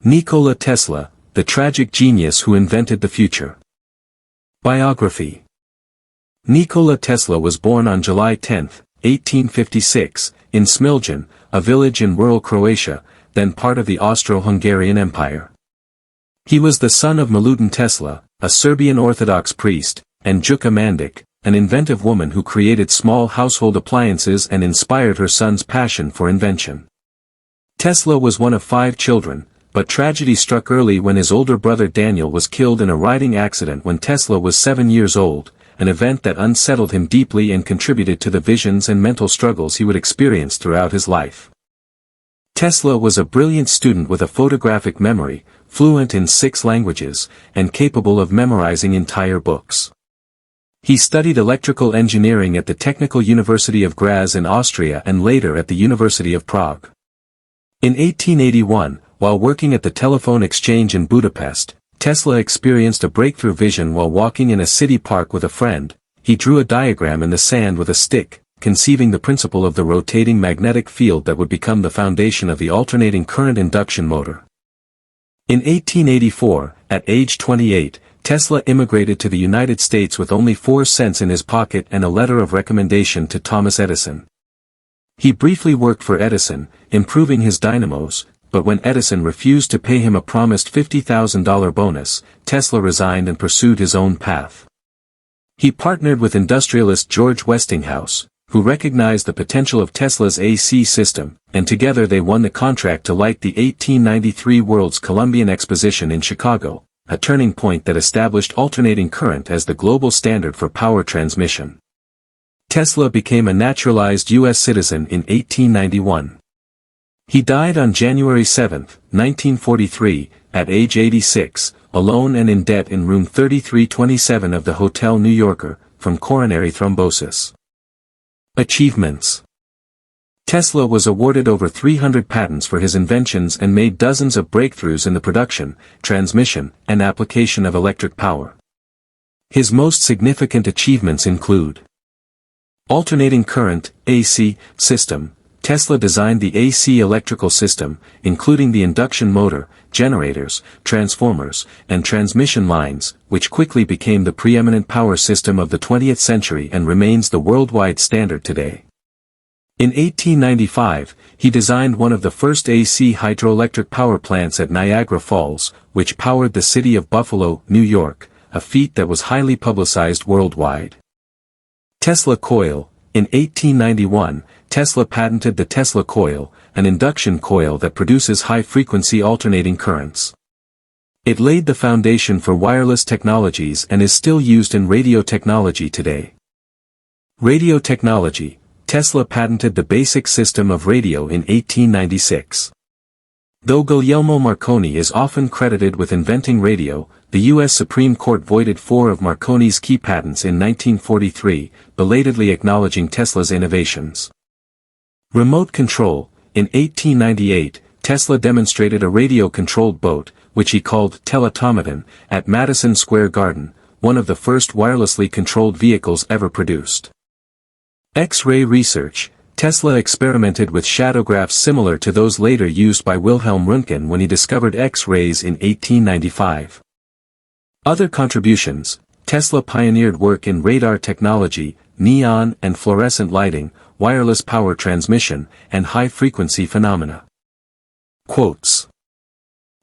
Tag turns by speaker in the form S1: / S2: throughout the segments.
S1: Nikola Tesla, the tragic genius who invented the future. Biography. Nikola Tesla was born on July 10, 1856, in Smiljan, a village in rural Croatia, then part of the Austro-Hungarian Empire. He was the son of Milutin Tesla, a Serbian Orthodox priest, and Đuka Mandić, an inventive woman who created small household appliances and inspired her son's passion for invention. Tesla was one of 5 children, but tragedy struck early when his older brother Daniel was killed in a riding accident when Tesla was 7 years old, an event that unsettled him deeply and contributed to the visions and mental struggles he would experience throughout his life. Tesla was a brilliant student with a photographic memory, fluent in 6 languages, and capable of memorizing entire books. He studied electrical engineering at the Technical University of Graz in Austria and later at the University of Prague. In 1881, while working at the telephone exchange in Budapest, Tesla experienced a breakthrough vision while walking in a city park with a friend. He drew a diagram in the sand with a stick, conceiving the principle of the rotating magnetic field that would become the foundation of the alternating current induction motor. In 1884, at age 28, Tesla immigrated to the United States with only 4 cents in his pocket and a letter of recommendation to Thomas Edison. He briefly worked for Edison, improving his dynamos, but when Edison refused to pay him a promised $50,000 bonus, Tesla resigned and pursued his own path. He partnered with industrialist George Westinghouse, who recognized the potential of Tesla's AC system, and together they won the contract to light the 1893 World's Columbian Exposition in Chicago, a turning point that established alternating current as the global standard for power transmission. Tesla became a naturalized U.S. citizen in 1891. He died on January 7, 1943, at age 86, alone and in debt in room 3327 of the Hotel New Yorker, from coronary thrombosis. Achievements. Tesla was awarded over 300 patents for his inventions and made dozens of breakthroughs in the production, transmission, and application of electric power. His most significant achievements include alternating current, AC, system. Tesla designed the AC electrical system, including the induction motor, generators, transformers, and transmission lines, which quickly became the preeminent power system of the 20th century and remains the worldwide standard today. In 1895, he designed one of the first AC hydroelectric power plants at Niagara Falls, which powered the city of Buffalo, New York, a feat that was highly publicized worldwide. Tesla coil. In 1891, Tesla patented the Tesla coil, an induction coil that produces high-frequency alternating currents. It laid the foundation for wireless technologies and is still used in radio technology today. Radio technology. Tesla patented the basic system of radio in 1896. Though Guglielmo Marconi is often credited with inventing radio, the U.S. Supreme Court voided 4 of Marconi's key patents in 1943, belatedly acknowledging Tesla's innovations. Remote control. In 1898, Tesla demonstrated a radio-controlled boat, which he called Teletomaton, at Madison Square Garden, one of the first wirelessly controlled vehicles ever produced. X-ray research. Tesla experimented with shadowgraphs similar to those later used by Wilhelm Röntgen when he discovered X-rays in 1895. Other contributions. Tesla pioneered work in radar technology, neon and fluorescent lighting, wireless power transmission, and high-frequency phenomena. Quotes.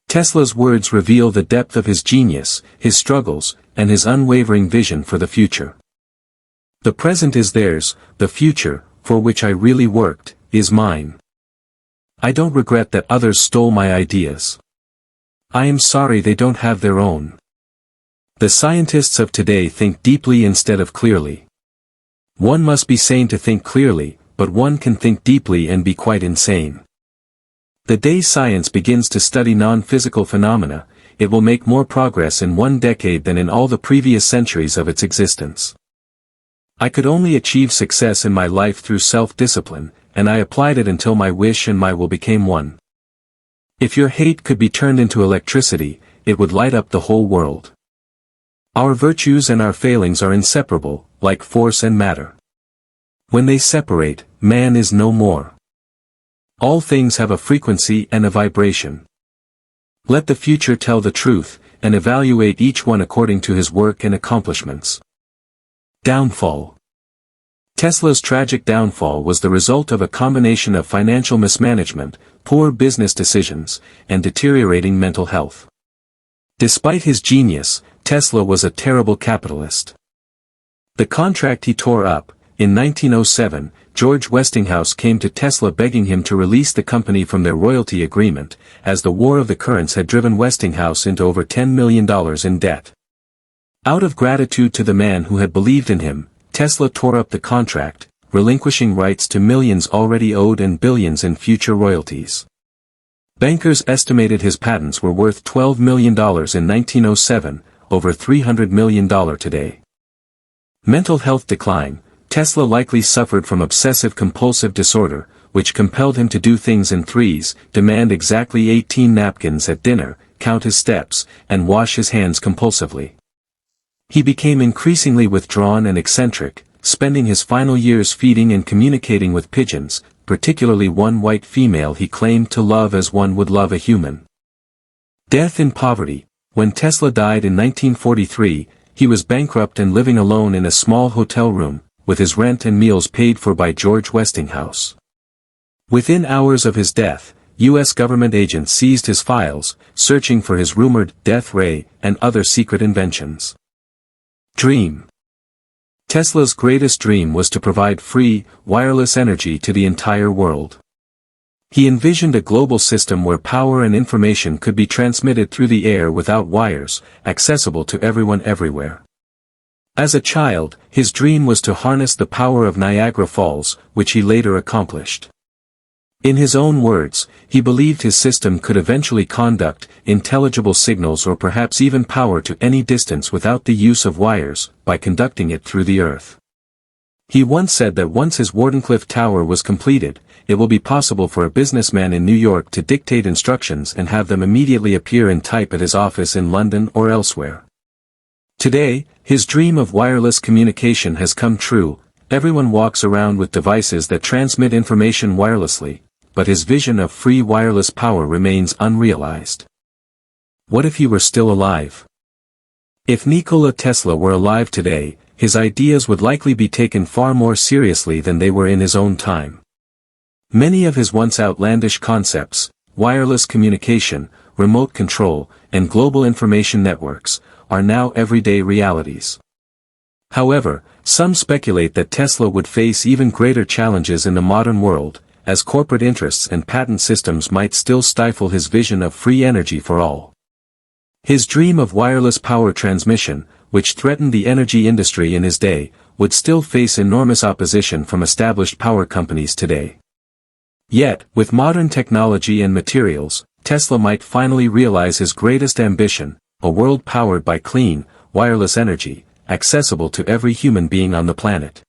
S1: Tesla's words reveal the depth of his genius, his struggles, and his unwavering vision for the future. The present is theirs, the future, for which I really worked, is mine. I don't regret that others stole my ideas. I am sorry they don't have their own. The scientists of today think deeply instead of clearly. One must be sane to think clearly, but one can think deeply and be quite insane. The day science begins to study non-physical phenomena, it will make more progress in 1 decade than in all the previous centuries of its existence. I could only achieve success in my life through self-discipline, and I applied it until my wish and my will became one. If your hate could be turned into electricity, it would light up the whole world. Our virtues and our failings are inseparable, like force and matter. When they separate, man is no more. All things have a frequency and a vibration. Let the future tell the truth, and evaluate each one according to his work and accomplishments. Downfall. Tesla's tragic downfall was the result of a combination of financial mismanagement, poor business decisions, and deteriorating mental health. Despite his genius, Tesla was a terrible capitalist. The contract he tore up. In 1907, George Westinghouse came to Tesla begging him to release the company from their royalty agreement, as the War of the Currents had driven Westinghouse into over $10 million in debt. Out of gratitude to the man who had believed in him, Tesla tore up the contract, relinquishing rights to millions already owed and billions in future royalties. Bankers estimated his patents were worth $12 million in 1907, over $300 million today. Mental health decline. Tesla likely suffered from obsessive-compulsive disorder, which compelled him to do things in threes, demand exactly 18 napkins at dinner, count his steps, and wash his hands compulsively. He became increasingly withdrawn and eccentric, spending his final years feeding and communicating with pigeons, particularly one white female he claimed to love as one would love a human. Death in poverty. When Tesla died in 1943, he was bankrupt and living alone in a small hotel room, with his rent and meals paid for by George Westinghouse. Within hours of his death, U.S. government agents seized his files, searching for his rumored death ray and other secret inventions. Dream. Tesla's greatest dream was to provide free, wireless energy to the entire world. He envisioned a global system where power and information could be transmitted through the air without wires, accessible to everyone everywhere. As a child, his dream was to harness the power of Niagara Falls, which he later accomplished. In his own words, he believed his system could eventually conduct intelligible signals or perhaps even power to any distance without the use of wires, by conducting it through the earth. He once said that once his Wardenclyffe Tower was completed, it will be possible for a businessman in New York to dictate instructions and have them immediately appear in type at his office in London or elsewhere. Today, his dream of wireless communication has come true. Everyone walks around with devices that transmit information wirelessly, but his vision of free wireless power remains unrealized. What if he were still alive? If Nikola Tesla were alive today, his ideas would likely be taken far more seriously than they were in his own time. Many of his once outlandish concepts, wireless communication, remote control, and global information networks, are now everyday realities. However, some speculate that Tesla would face even greater challenges in the modern world, as corporate interests and patent systems might still stifle his vision of free energy for all. His dream of wireless power transmission, which threatened the energy industry in his day, would still face enormous opposition from established power companies today. Yet, with modern technology and materials, Tesla might finally realize his greatest ambition, a world powered by clean, wireless energy, accessible to every human being on the planet.